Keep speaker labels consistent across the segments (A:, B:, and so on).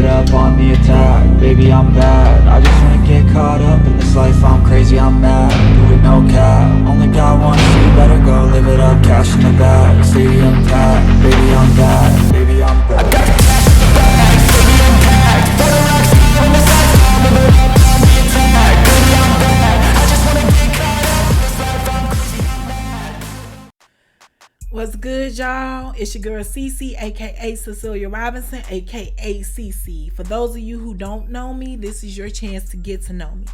A: it up on the attack. Baby, I'm bad, I just wanna get caught up in this life. I'm crazy, I'm mad, do it no cap. Only got one, so you better go live it up. Cash in the bag, stadium packed. Baby, I'm bad, baby, I'm bad. I got the cash in the bag, stadium packed. For the rocks, on the side, live it up on the attack. Baby, I'm bad, I just wanna get caught up in this life. I'm crazy, I'm mad.
B: What's good, y'all? It's your girl Cece, aka Cecilia Robinson, aka Cece. For those of you who don't know me, this is your chance to get to know me.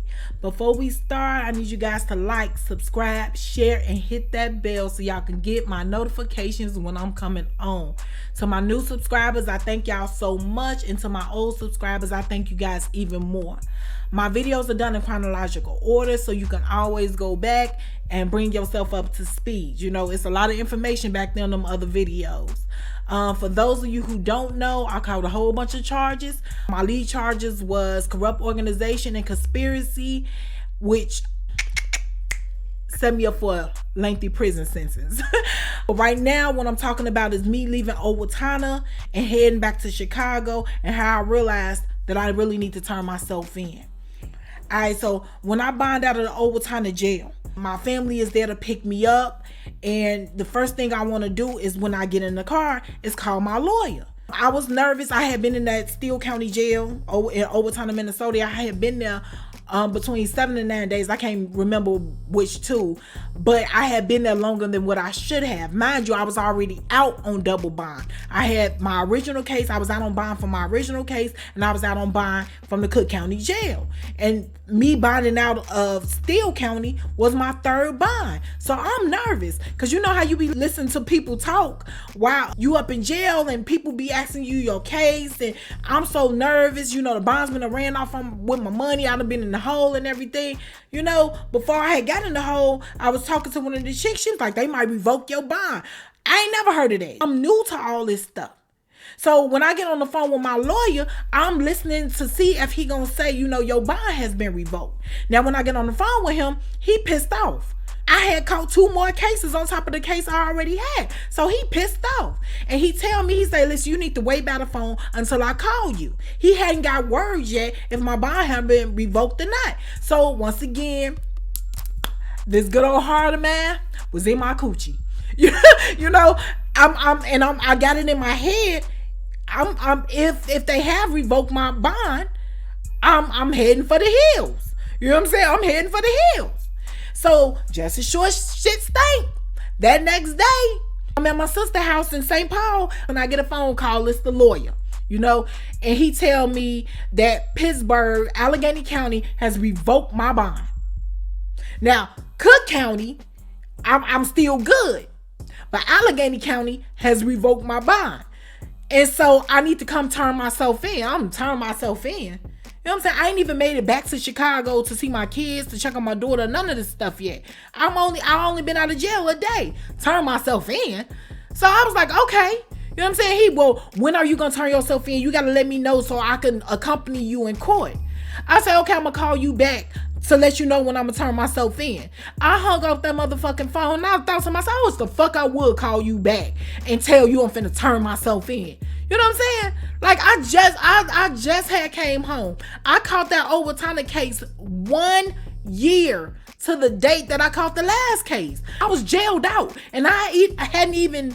B: Before we start, I need you guys to like, subscribe, share, and hit that bell so y'all can get my notifications when I'm coming on. To my new subscribers, I thank y'all so much. And to my old subscribers, I thank you guys even more. My videos are done in chronological order, so you can always go back and bring yourself up to speed. You know, it's a lot of information back there in them other videos. For those of you who don't know, I caught a whole bunch of charges. My lead charges was corrupt organization and conspiracy, which set me up for a lengthy prison sentence. But right now, what I'm talking about is me leaving Owatonna and heading back to Chicago, and how I realized that I really need to turn myself in. Alright, so when I bond out of the Owatonna jail, my family is there to pick me up, and the first thing I want to do is when I get in the car is call my lawyer. I was nervous. I had been in that Steele County jail in Owatonna, Minnesota. I had been there between 7 and 9 days. I can't remember which two, but I had been there longer than what I should have. Mind you, I was already out on double bond. I had my original case. I was out on bond for my original case, and I was out on bond from the Cook County jail. And me bonding out of Steele County was my third bond. So I'm nervous, because you know how you be listening to people talk while you up in jail and people be asking you your case, and I'm so nervous. You know, the bondsman done ran off with my money. I'd have been in the hole and everything. You know, before I had got in the hole, I was talking to one of the chicks. She was like, they might revoke your bond. I ain't never heard of that. I'm new to all this stuff. So when I get on the phone with my lawyer, I'm listening to see if he gonna say, you know, your bond has been revoked. Now, when I get on the phone with him, he pissed off. I had caught 2 more cases on top of the case I already had. So he pissed off. And he tell me, he say, listen, you need to wait by the phone until I call you. He hadn't got word yet if my bond had been revoked or not. So once again, this good old heart of mine was in my coochie. You know, I got it in my head. If they have revoked my bond, I'm heading for the hills. You know what I'm saying? I'm heading for the hills. So just as short shit stink, that next day, I'm at my sister's house in St. Paul, and I get a phone call. It's the lawyer, you know, and he tell me that Pittsburgh, Allegheny County has revoked my bond. Now, Cook County, I'm still good, but Allegheny County has revoked my bond. And so I need to come turn myself in. I'm turning myself in. You know what I'm saying? I ain't even made it back to Chicago to see my kids, to check on my daughter, none of this stuff yet. I only been out of jail a day. Turn myself in. So I was like, okay. You know what I'm saying? Well, when are you gonna turn yourself in? You gotta let me know so I can accompany you in court. I said, okay, I'm gonna call you back to let you know when I'm gonna turn myself in. I hung up that motherfucking phone, and I thought to myself, I was the fuck I would call you back and tell you I'm finna turn myself in. You know what I'm saying? Like, I just had came home. I caught that Owatonna case 1 year to the date that I caught the last case. I was jailed out, and I hadn't even,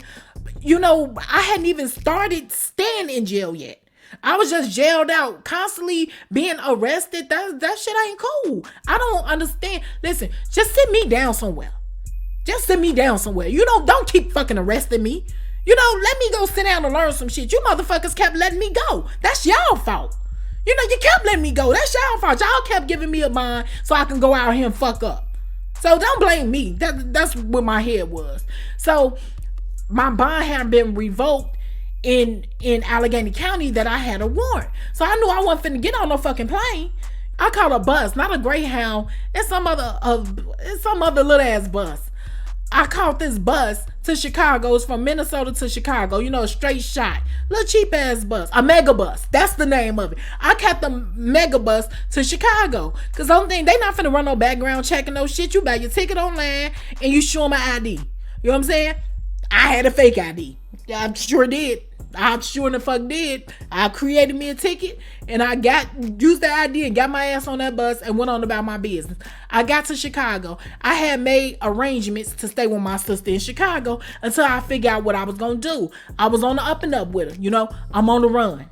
B: you know, I hadn't even started staying in jail yet. I was just jailed out, constantly being arrested. That shit ain't cool. I don't understand. Listen, just sit me down somewhere. Just sit me down somewhere. You know, don't keep fucking arresting me. You know, let me go sit down and learn some shit. You motherfuckers kept letting me go. That's y'all fault. You know, you kept letting me go. That's y'all fault. Y'all kept giving me a bond so I can go out here and fuck up. So don't blame me. That's what my head was. So my bond had been revoked in Allegheny County that I had a warrant. So I knew I wasn't finna get on no fucking plane. I caught a bus, not a Greyhound. It's some other little ass bus. I caught this bus to Chicago. It's from Minnesota to Chicago. You know, a straight shot. Little cheap ass bus. A mega bus. That's the name of it. I caught the mega bus to Chicago. Cause the only thing, they not finna run no background checking no shit. You buy your ticket online and you show my ID. You know what I'm saying? I had a fake ID. I sure did. I sure the fuck did. I created me a ticket and I used the ID and got my ass on that bus and went on about my business. I got to Chicago. I had made arrangements to stay with my sister in Chicago until I figured out what I was gonna do. I was on the up and up with her, I'm on the run.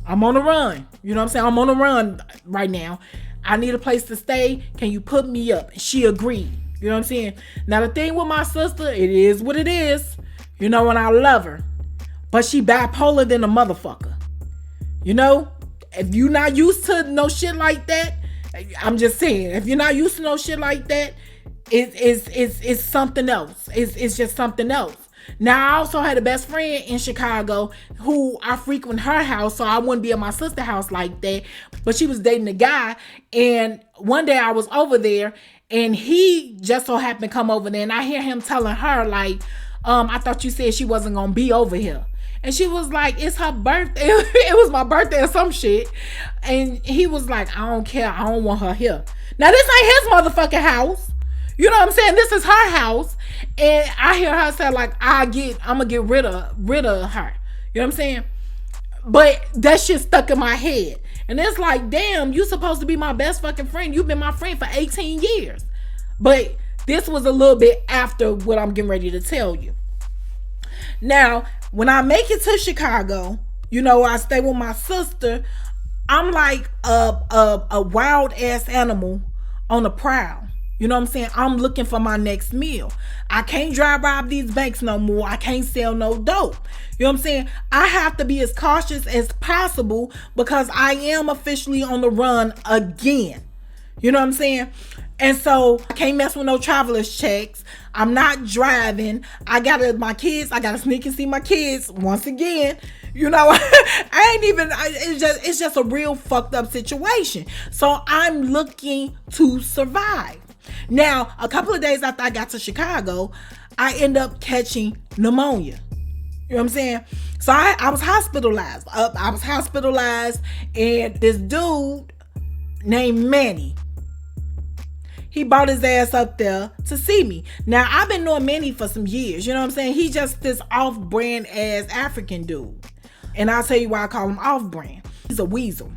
B: I'm on the run. You know what I'm saying? I'm on the run right now. I need a place to stay. Can you put me up? And she agreed. You know what I'm saying? Now the thing with my sister, it is what it is. And I love her. But she bipolar than a motherfucker. If you're not used to no shit like that, I'm just saying, if you're not used to no shit like that, it's something else. It's just something else. Now, I also had a best friend in Chicago who I frequent her house, so I wouldn't be at my sister's house like that. But she was dating a guy, and one day I was over there, and he just so happened to come over there, and I hear him telling her, like, I thought you said she wasn't going to be over here. And she was like, it's her birthday. It was my birthday or some shit. And he was like, I don't care. I don't want her here. Now, this ain't his motherfucking house. You know what I'm saying? This is her house. And I hear her say, like, I'm going to get rid of her. You know what I'm saying? But that shit stuck in my head. And it's like, damn, you supposed to be my best fucking friend. You've been my friend for 18 years. But this was a little bit after what I'm getting ready to tell you. Now, when I make it to Chicago, I stay with my sister. I'm like a wild ass animal on the prowl. You know what I'm saying? I'm looking for my next meal. I can't rob these banks no more. I can't sell no dope. You know what I'm saying? I have to be as cautious as possible because I am officially on the run again. You know what I'm saying? And so I can't mess with no traveler's checks. I'm not driving. I gotta sneak and see my kids once again. It's just a real fucked up situation. So I'm looking to survive. Now, a couple of days after I got to Chicago, I end up catching pneumonia. You know what I'm saying? So I was hospitalized. And this dude named Manny, he brought his ass up there to see me. Now, I've been knowing Manny for some years. You know what I'm saying? He's just this off-brand ass African dude. And I'll tell you why I call him off-brand. He's a weasel.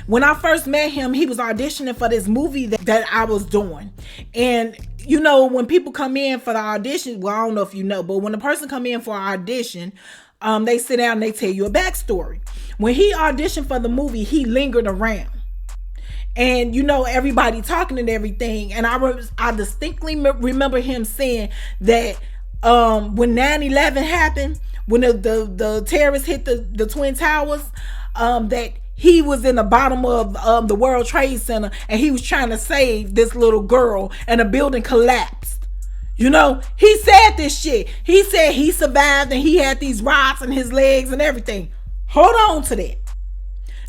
B: When I first met him, he was auditioning for this movie that I was doing. And, when people come in for the audition, well, I don't know if you know, but when a person come in for an audition, they sit down and they tell you a backstory. When he auditioned for the movie, he lingered around. And, everybody talking and everything. And I distinctly remember him saying that when 9/11 happened, when the terrorists hit the Twin Towers, that he was in the bottom of the World Trade Center and he was trying to save this little girl and the building collapsed. He said this shit. He said he survived and he had these rods in his legs and everything. Hold on to that.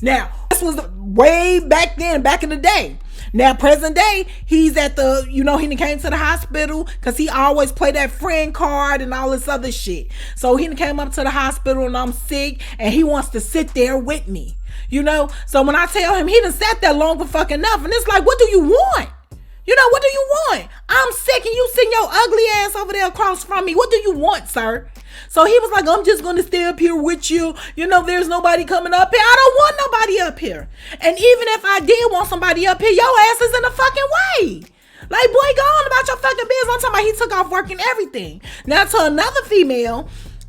B: Now, this was way back then, back in the day. Now, present day, he's at he came to the hospital because he always play that friend card and all this other shit. So he came up to the hospital and I'm sick and he wants to sit there with me. So when I tell him he done sat there long for fucking enough, and it's like, what do you want? What do you want? I'm sick and you sitting your ugly ass over there across from me. What do you want, sir? So he was like, I'm just going to stay up here with you. There's nobody coming up here. I don't want nobody up here. And even if I did want somebody up here, your ass is in the fucking way. Like, boy, go on about your fucking business. I'm talking about he took off work and everything. Now to another female,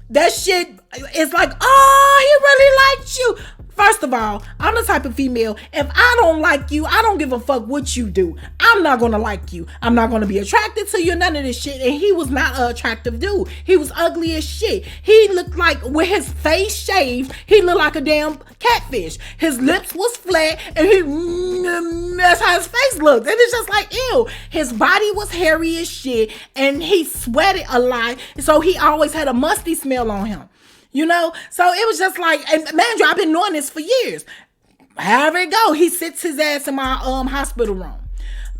B: that shit is like, oh, he really liked you. First of all, I'm the type of female, if I don't like you, I don't give a fuck what you do. I'm not going to like you. I'm not going to be attracted to you, none of this shit. And he was not an attractive dude. He was ugly as shit. He looked like, with his face shaved, he looked like a damn catfish. His lips was flat, and that's how his face looked. And it's just like, ew. His body was hairy as shit, and he sweated a lot, so he always had a musty smell on him. So it was just like, and man, I've been knowing this for years. However it go, he sits his ass in my hospital room.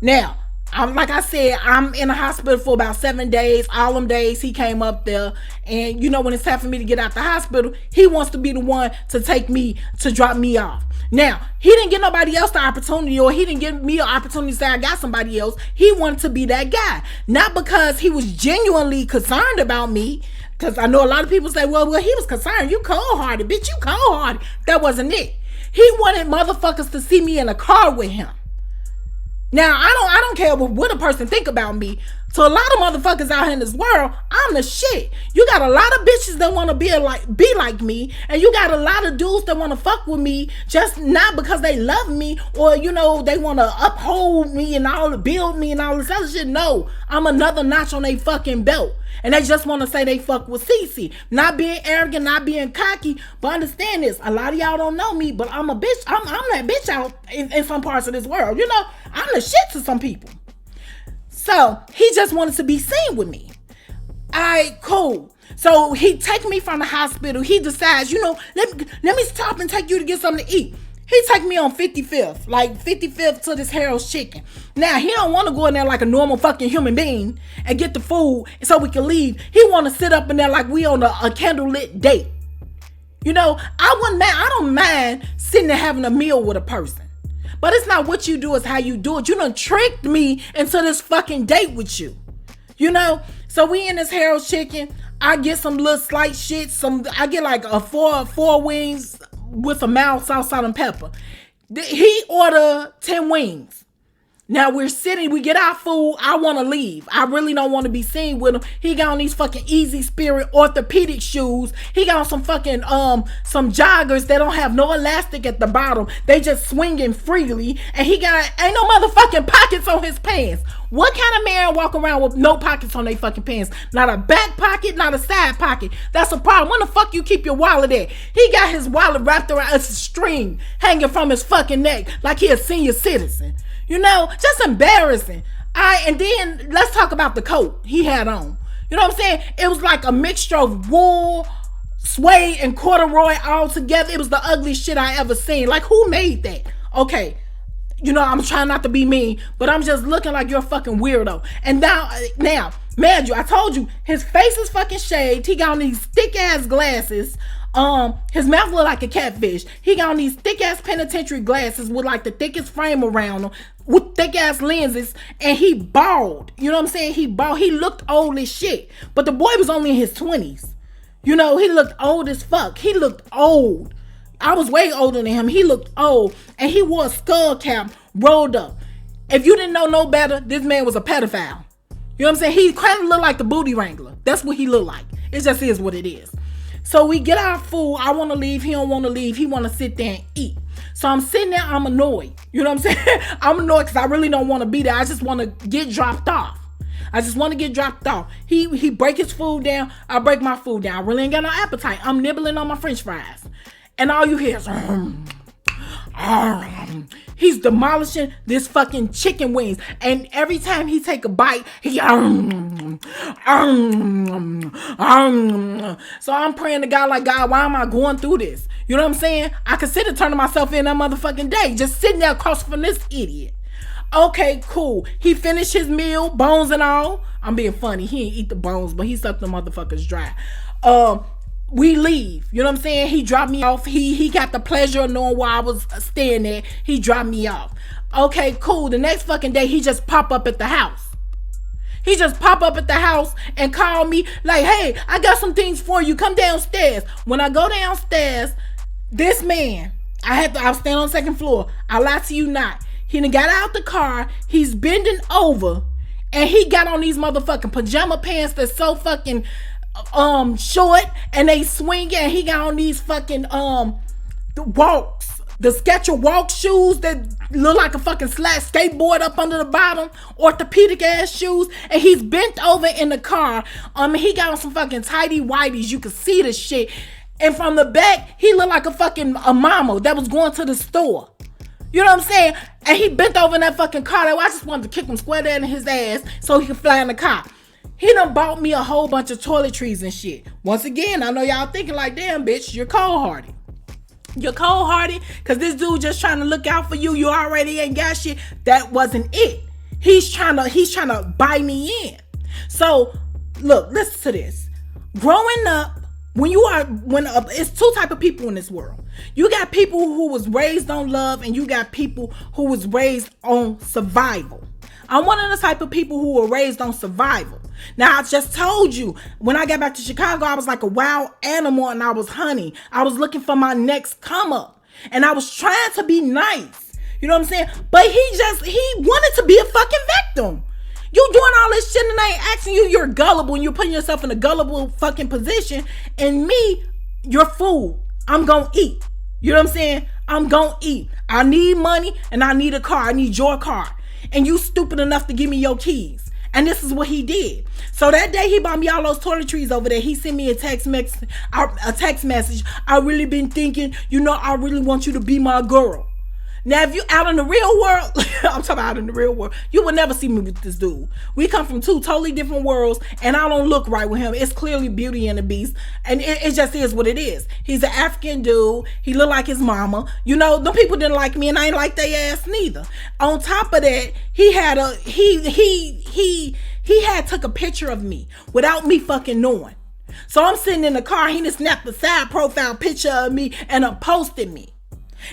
B: Now, like I said, I'm in the hospital for about 7 days. All them days he came up there, and when it's time for me to get out the hospital, he wants to be the one to drop me off. Now, he didn't get nobody else the opportunity, or he didn't give me an opportunity to say I got somebody else. He wanted to be that guy, not because he was genuinely concerned about me. Because I know a lot of people say, well, he was concerned. You cold-hearted. Bitch, you cold-hearted. That wasn't it. He wanted motherfuckers to see me in a car with him. Now, I don't care what a person think about me. To a lot of motherfuckers out here in this world, I'm the shit. You got a lot of bitches that want to be like me, and you got a lot of dudes that want to fuck with me, just not because they love me or, you know, they want to uphold me and all, build me and all this other shit. No, I'm another notch on they fucking belt. And they just want to say they fuck with Cece. Not being arrogant, not being cocky. But understand this. A lot of y'all don't know me, but I'm a bitch. I'm that bitch out in some parts of this world. You know, I'm the shit to some people. So, he just wanted to be seen with me. Alright, cool. So, he take me from the hospital. He decides, you know, let me stop and take you to get something to eat. He take me on 55th, like 55th to this Harold's Chicken. Now, he don't want to go in there like a normal fucking human being and get the food so we can leave. He want to sit up in there like we on a candlelit date. You know, I don't mind sitting there having a meal with a person. But it's not what you do, it's how you do it. You done tricked me into this fucking date with you. You know? So we in this Harold's Chicken. I get some little slight shit. I get like a four wings with a mild sauce, salt, and pepper. He ordered 10 wings. Now we're sitting, we get our food. I want to leave. I really don't want to be seen with him. He got on these fucking Easy Spirit orthopedic shoes. He got on some fucking, some joggers that don't have no elastic at the bottom. They just swinging freely. And he got, ain't no motherfucking pockets on his pants. What kind of man walk around with no pockets on their fucking pants? Not a back pocket, not a side pocket. That's a problem. When the fuck you keep your wallet at? He got his wallet wrapped around a string hanging from his fucking neck like he a senior citizen. You know, just embarrassing. And then let's talk about the coat he had on. You know what I'm saying? It was like a mixture of wool, suede, and corduroy all together. It was the ugliest shit I ever seen. Like, who made that? Okay, you know, I'm trying not to be mean, but I'm just looking like you're a fucking weirdo. And now, man, I told you, his face is fucking shaved. He got on these thick ass glasses. His mouth look like a catfish. He got on these thick ass penitentiary glasses with like the thickest frame around them, with thick ass lenses, and he bald. You know what I'm saying? He bald. He looked old as shit. But the boy was only in his 20s. You know, he looked old as fuck. He looked old. I was way older than him. He looked old. And he wore a skull cap rolled up. If you didn't know no better, this man was a pedophile. You know what I'm saying? He kind of looked like the booty wrangler. That's what he looked like. It just is what it is. So we get our food. I want to leave. He don't want to leave. He want to sit there and eat. So I'm sitting there. I'm annoyed. You know what I'm saying? I'm annoyed because I really don't want to be there. I just want to get dropped off. He break his food down. I break my food down. I really ain't got no appetite. I'm nibbling on my french fries. And all you hear is... He's demolishing this fucking chicken wings, and every time he take a bite, he so I'm praying to God, like, God, why am I going through this? You know what I'm saying? I consider turning myself in that motherfucking day, just sitting there across from this idiot. Okay, cool. He finished his meal, bones and all. I'm being funny. He ain't eat the bones, but he sucked the motherfuckers dry. We leave. You know what I'm saying? He dropped me off. He got the pleasure of knowing where I was staying there. He dropped me off. Okay, cool. The next fucking day, he just pop up at the house. And call me like, hey, I got some things for you. Come downstairs. When I go downstairs, this man, I was standing on the second floor. I lie to you not. He done got out the car. He's bending over. And he got on these motherfucking pajama pants that's so fucking... short, and they swing, and he got on these fucking the Skechers walk shoes that look like a fucking skateboard up under the bottom, orthopedic ass shoes, and he's bent over in the car. He got on some fucking tidy whities. You can see the shit, and from the back he looked like a mama that was going to the store. You know what I'm saying? And he bent over in that fucking car. I just wanted to kick him square there in his ass so he could fly in the car. He done bought me a whole bunch of toiletries and shit. Once again, I know y'all thinking like, damn, bitch, you're cold-hearted. You're cold-hearted because this dude just trying to look out for you. You already ain't got shit. That wasn't it. He's trying to buy me in. So, look, listen to this. Growing up, it's two type of people in this world. You got people who was raised on love, and you got people who was raised on survival. I'm one of the type of people who were raised on survival. Now, I just told you, when I got back to Chicago, I was like a wild animal and I was honey. I was looking for my next come up. And I was trying to be nice. You know what I'm saying? But he wanted to be a fucking victim. You doing all this shit and I ain't asking you, you're gullible and you're putting yourself in a gullible fucking position. And me, you're food. I'm gonna eat. You know what I'm saying? I'm gonna eat. I need money and I need a car. I need your car. And you stupid enough to give me your keys. And this is what he did. So that day he bought me all those toiletries over there. He sent me a text message. I really been thinking, I really want you to be my girl. Now, if you out in the real world, I'm talking about out in the real world, you will never see me with this dude. We come from two totally different worlds, and I don't look right with him. It's clearly Beauty and the Beast, and it just is what it is. He's an African dude. He look like his mama. Them people didn't like me, and I ain't like their ass neither. On top of that, he had took a picture of me without me fucking knowing. So I'm sitting in the car. He just snapped a side profile picture of me and posted me.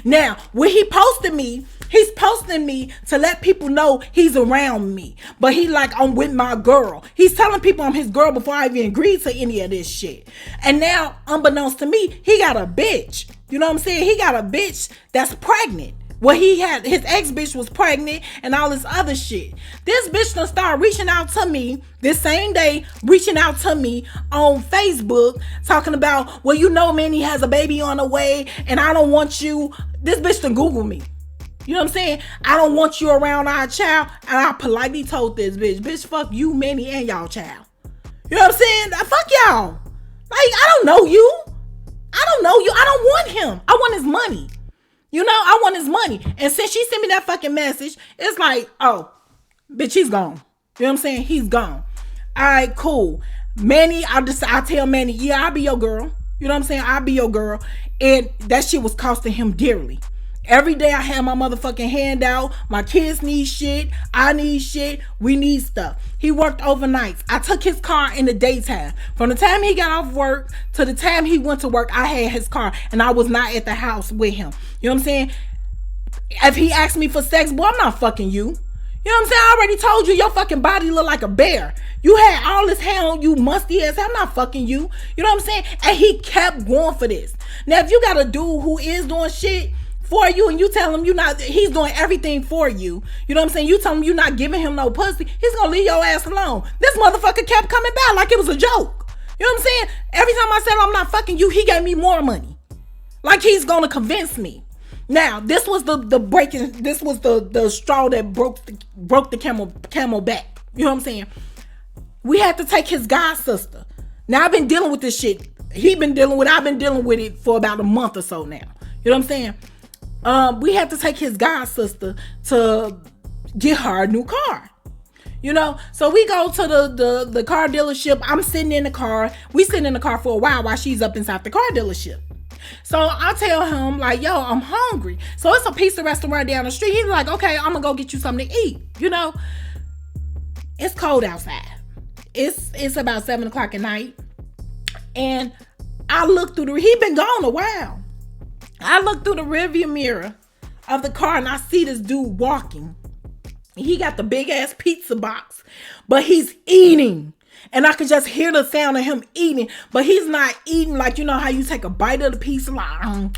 B: Now, when he posted me, he's posting me to let people know he's around me. But he like, I'm with my girl. He's telling people I'm his girl before I even agreed to any of this shit. And now, unbeknownst to me, he got a bitch. You know what I'm saying? He got a bitch that's pregnant. Well, his ex-bitch was pregnant and all this other shit. This bitch done started reaching out to me this same day, reaching out to me on Facebook, talking about, well, man, he has a baby on the way and I don't want you. This bitch done Google me. You know what I'm saying? I don't want you around our child. And I politely told this bitch, fuck you, Manny, and y'all child. You know what I'm saying? Fuck y'all. Like, I don't know you. I don't want him. I want his money. I want his money. And since she sent me that fucking message, it's like, oh, bitch, he's gone. You know what I'm saying? He's gone. All right, cool. Manny, I tell Manny, yeah, I'll be your girl. You know what I'm saying? I'll be your girl. And that shit was costing him dearly. Every day I had my motherfucking hand out. My kids need shit. I need shit. We need stuff. He worked overnights. I took his car in the daytime. From the time he got off work to the time he went to work, I had his car and I was not at the house with him. You know what I'm saying? If he asked me for sex, boy, I'm not fucking you. You know what I'm saying? I already told you your fucking body look like a bear. You had all this hair on you, musty ass. I'm not fucking you. You know what I'm saying? And he kept going for this. Now, if you got a dude who is doing shit for you and you tell him he's doing everything for you, you know what I'm saying? You tell him you're not giving him no pussy, he's gonna leave your ass alone. This motherfucker kept coming back like it was a joke. You know what I'm saying? Every time I said I'm not fucking you, he gave me more money. Like he's gonna convince me. Now, this was the straw that broke the camel back. You know what I'm saying? We had to take his god sister. Now I've been dealing with this shit. I've been dealing with it for about a month or so now. You know what I'm saying? We had to take his god sister to get her a new car. So we go to the car dealership. I'm sitting in the car. We sitting in the car for a while she's up inside the car dealership. So I tell him like, yo, I'm hungry. So it's a pizza restaurant down the street. He's like, okay, I'm gonna go get you something to eat. It's cold outside. It's about 7:00 at night. And I look through he been gone a while. I look through the rearview mirror of the car and I see this dude walking. He got the big ass pizza box, but he's eating. And I could just hear the sound of him eating, but he's not eating like, how you take a bite of the pizza, like,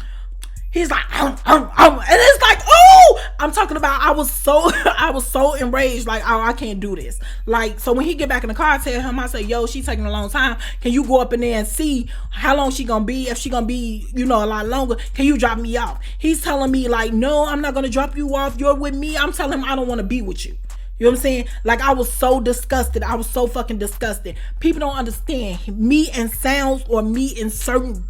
B: he's like, and it's like, oh, I'm talking about, I was so enraged, like, oh, I can't do this. Like, so when he get back in the car, I tell him, I say, yo, she's taking a long time. Can you go up in there and see how long she gonna be? If she gonna be, a lot longer, can you drop me off? He's telling me like, no, I'm not gonna drop you off. You're with me. I'm telling him I don't want to be with you. You know what I'm saying? Like, I was so disgusted. I was so fucking disgusted. People don't understand me in sounds or me in certain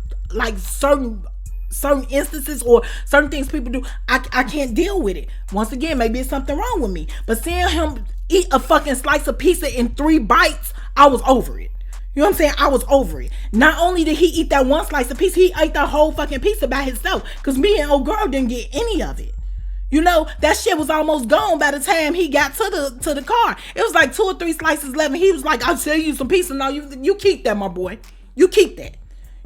B: instances or certain things people do. I can't deal with it. Once again, maybe it's something wrong with me. But seeing him eat a fucking slice of pizza in 3 bites, I was over it. You know what I'm saying? I was over it. Not only did he eat that one slice of pizza, he ate the whole fucking pizza by himself. Because me and old girl didn't get any of it. That shit was almost gone by the time he got to the car. It was like 2 or 3 slices left, and he was like, I'll sell you some pizza. No, you keep that, my boy. You keep that.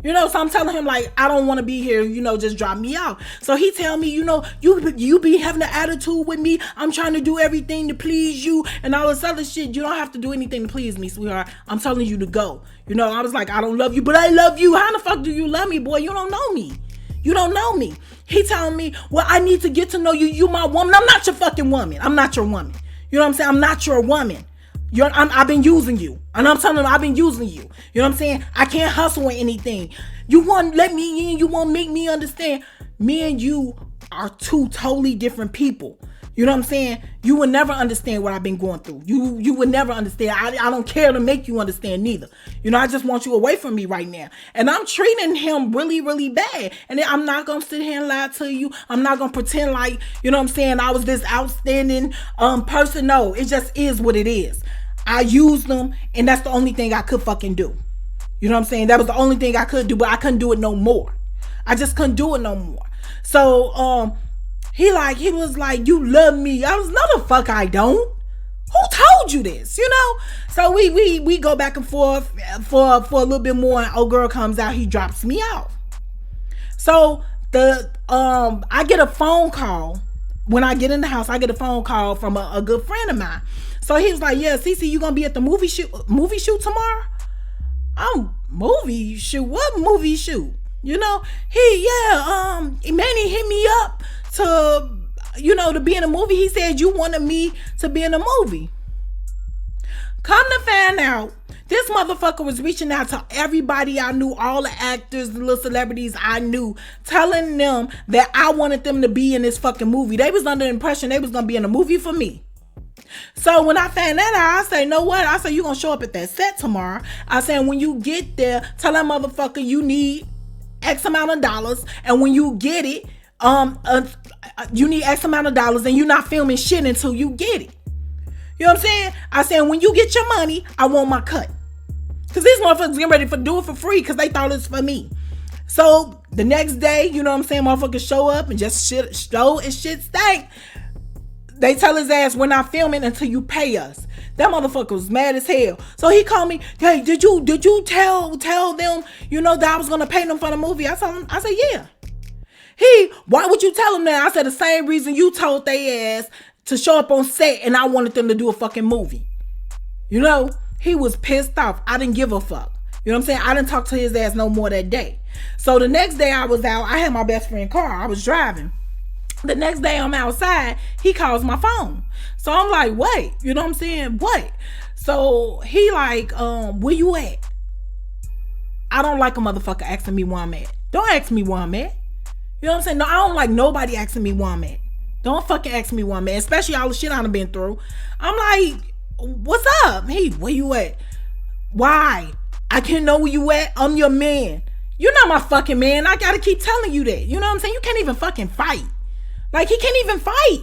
B: You know, so I'm telling him like, I don't want to be here, you know, just drop me out. So he tell me, you know, you be having an attitude with me. I'm trying to do everything to please you and all this other shit. You don't have to do anything to please me, sweetheart. I'm telling you to go. You know, I was like, I don't love you, but I love you. How the fuck do you love me, boy? You don't know me. You don't know me. He telling me, well, I need to get to know you. You my woman. I'm not your fucking woman. I'm not your woman. You know what I'm saying? I'm not your woman. I've been using you. And I'm telling them I've been using you. You know what I'm saying? I can't hustle with anything. You want to let me in. You want to make me understand. Me and you are two totally different people. You know what I'm saying? You would never understand what I've been going through. You would never understand. I don't care to make you understand neither. You know, I just want you away from me right now. And I'm treating him really, really bad. And I'm not going to sit here and lie to you. I'm not going to pretend like, you know what I'm saying, I was this outstanding person. No, it just is what it is. I used them, and that's the only thing I could fucking do. You know what I'm saying? That was the only thing I could do, but I couldn't do it no more. I just couldn't do it no more. So, he was like, you love me. I was, no the fuck I don't. Who told you this? You know? So we go back and forth for a little bit more, and old girl comes out, he drops me out. So I get a phone call. When I get in the house, I get a phone call from a good friend of mine. So he was like, yeah, Cece, you gonna be at the movie shoot tomorrow? Movie shoot? What movie shoot? You know, Manny hit me up to, you know, to be in a movie. He said you wanted me to be in a movie. Come to find out, this motherfucker was reaching out to everybody I knew, all the actors, the little celebrities I knew, telling them that I wanted them to be in this fucking movie. They was under the impression they was gonna be in a movie for me. So when I found that out, I say, know what? I say, you gonna show up at that set tomorrow. I said, when you get there, tell that motherfucker you need X amount of dollars, and when you get it, you need X amount of dollars, and you're not filming shit until you get it. You know what I'm saying? I said, when you get your money, I want my cut. Because these motherfuckers getting ready to do it for free because they thought it was for me. So the next day, you know what I'm saying, motherfuckers show up and just shit stank. They tell his ass, we're not filming until you pay us. That motherfucker was mad as hell. So he called me, hey, did you tell them, you know, that I was gonna pay them for the movie? I said, yeah. Why would you tell them that? I said, the same reason you told they ass to show up on set and I wanted them to do a fucking movie. You know, he was pissed off. I didn't give a fuck. You know what I'm saying? I didn't talk to his ass no more that day. So the next day I was out, I had my best friend car. I was driving. The next day I'm outside, he calls my phone. So I'm like, wait, you know what I'm saying? What? So he like, where you at? I don't like a motherfucker asking me where I'm at. Don't ask me where I'm at. You know what I'm saying? No, I don't like nobody asking me where I'm at. Don't fucking ask me where I'm at, especially all the shit I done been through. I'm like, what's up? Hey, where you at? Why? I can't know where you at. I'm your man. You're not my fucking man. I gotta keep telling you that. You know what I'm saying? You can't even fucking fight. Like, he can't even fight.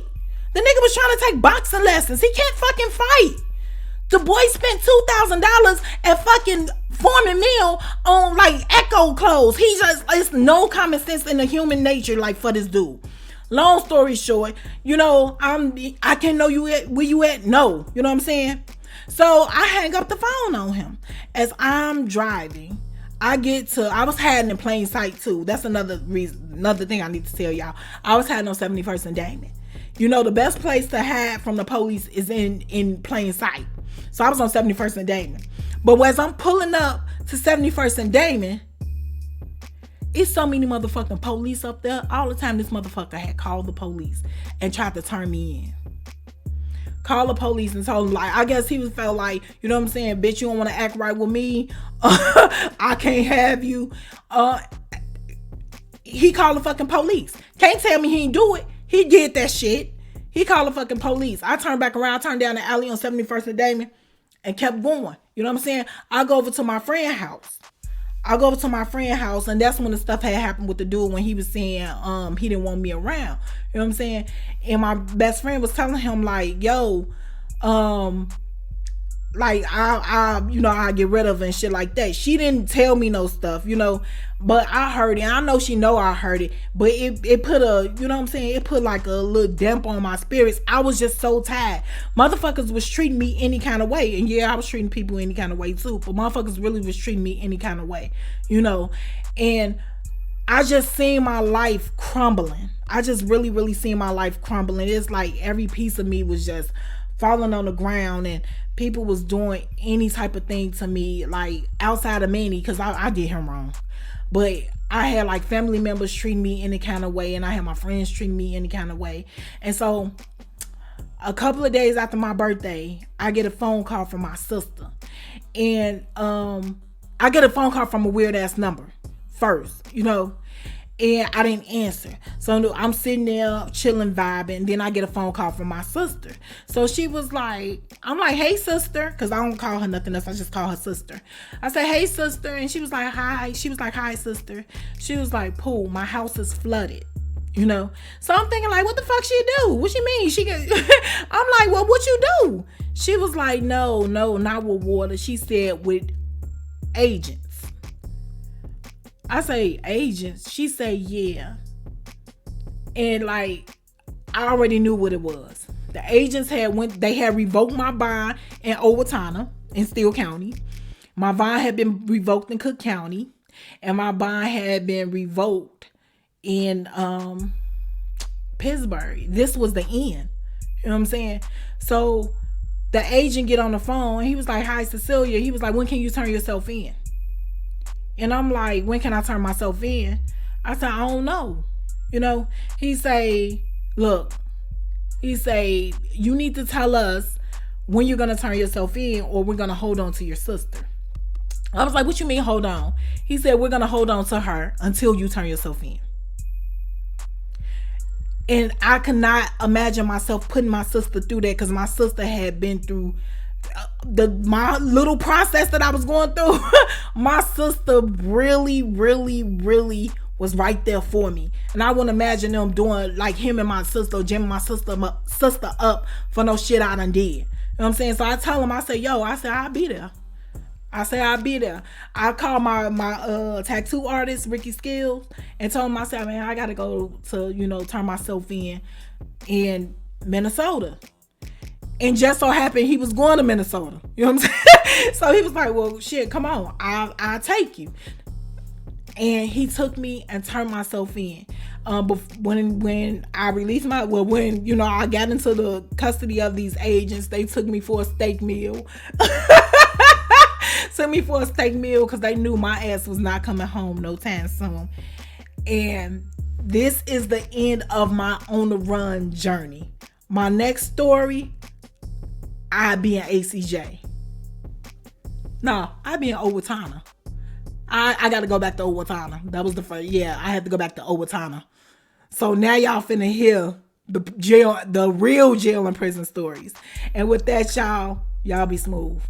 B: The nigga was trying to take boxing lessons. He can't fucking fight. The boy spent $2,000 at fucking Foreman Mill on like Echo clothes. He just, it's no common sense in the human nature like for this dude. Long story short, you know, I can't know you at where you at. No, you know what I'm saying? So I hang up the phone on him. As I'm driving, I was hiding in plain sight too. That's another thing I need to tell y'all. I was hiding on 71st and Damon. You know, the best place to hide from the police is in plain sight. So I was on 71st and Damon. But as I'm pulling up to 71st and Damon, it's so many motherfucking police up there. All the time this motherfucker had called the police and tried to turn me in. Call the police and told them, like, I guess he felt like, you know what I'm saying, bitch, you don't want to act right with me. I can't have you. He called the fucking police. Can't tell me he didn't do it. He did that shit. He called the fucking police. I turned back around, turned down the alley on 71st and Damon and kept going. You know what I'm saying? I go over to my friend's house. And that's when the stuff had happened with the dude when he was saying he didn't want me around. You know what I'm saying? And my best friend was telling him like, yo, like I get rid of it and shit like that. She didn't tell me no stuff, but I heard it. I know she know I heard it, but it put a, you know what I'm saying? It put like a little damp on my spirits. I was just so tired. Motherfuckers was treating me any kind of way. And yeah, I was treating people any kind of way too, but motherfuckers really was treating me any kind of way, and I just seen my life crumbling. I just really, really seen my life crumbling. It's like every piece of me was just falling on the ground, and people was doing any type of thing to me, like outside of Manny, because I did him wrong. But I had like family members treating me any kind of way, and I had my friends treating me any kind of way. And so a couple of days after my birthday, I get a phone call from my sister. And I get a phone call from a weird ass number first, and I didn't answer. So I'm sitting there chilling, vibing, and then I get a phone call from my sister. So she was like, I'm like, hey sister, because I don't call her nothing else, I just call her sister. I said, hey sister, and she was like, hi. She was like, hi sister. She was like, Pooh, my house is flooded. So I'm thinking like, what the fuck she do? What she mean? I'm like, well, what you do? She was like, no, not with water. She said with agents. I say agents. She say yeah. And like, I already knew what it was. The agents had revoked my bond in Owatonna in Steele County. My bond had been revoked in Cook County, and my bond had been revoked in Pittsburgh. This was the end. You know what I'm saying? So the agent get on the phone, and he was like, hi Cecilia. He was like, when can you turn yourself in? And I'm like, when can I turn myself in? I said, I don't know. He say, look, you need to tell us when you're going to turn yourself in, or we're going to hold on to your sister. I was like, what you mean hold on? He said, we're going to hold on to her until you turn yourself in. And I could not imagine myself putting my sister through that, because my sister had been through my little process that I was going through. My sister really, really, really was right there for me. And I wouldn't imagine them doing like him and my sister, jamming my sister up for no shit I done did. You know what I'm saying? So I tell him, I say, I'll be there. I called my tattoo artist, Ricky Skills, and told him, I said, man, I got to go to, turn myself in Minnesota. And just so happened he was going to Minnesota. You know what I'm saying? So he was like, well, shit, come on. I'll take you. And he took me and turned myself in. But when I released when I got into the custody of these agents, they took me for a steak meal. Because they knew my ass was not coming home no time soon. And this is the end of my on the run journey. My next story, I'd be in ACJ. No, I'd be in Owatonna. I got to go back to Owatonna. That was the first. Yeah, I had to go back to Owatonna. So now y'all finna hear the real jail and prison stories. And with that, y'all be smooth.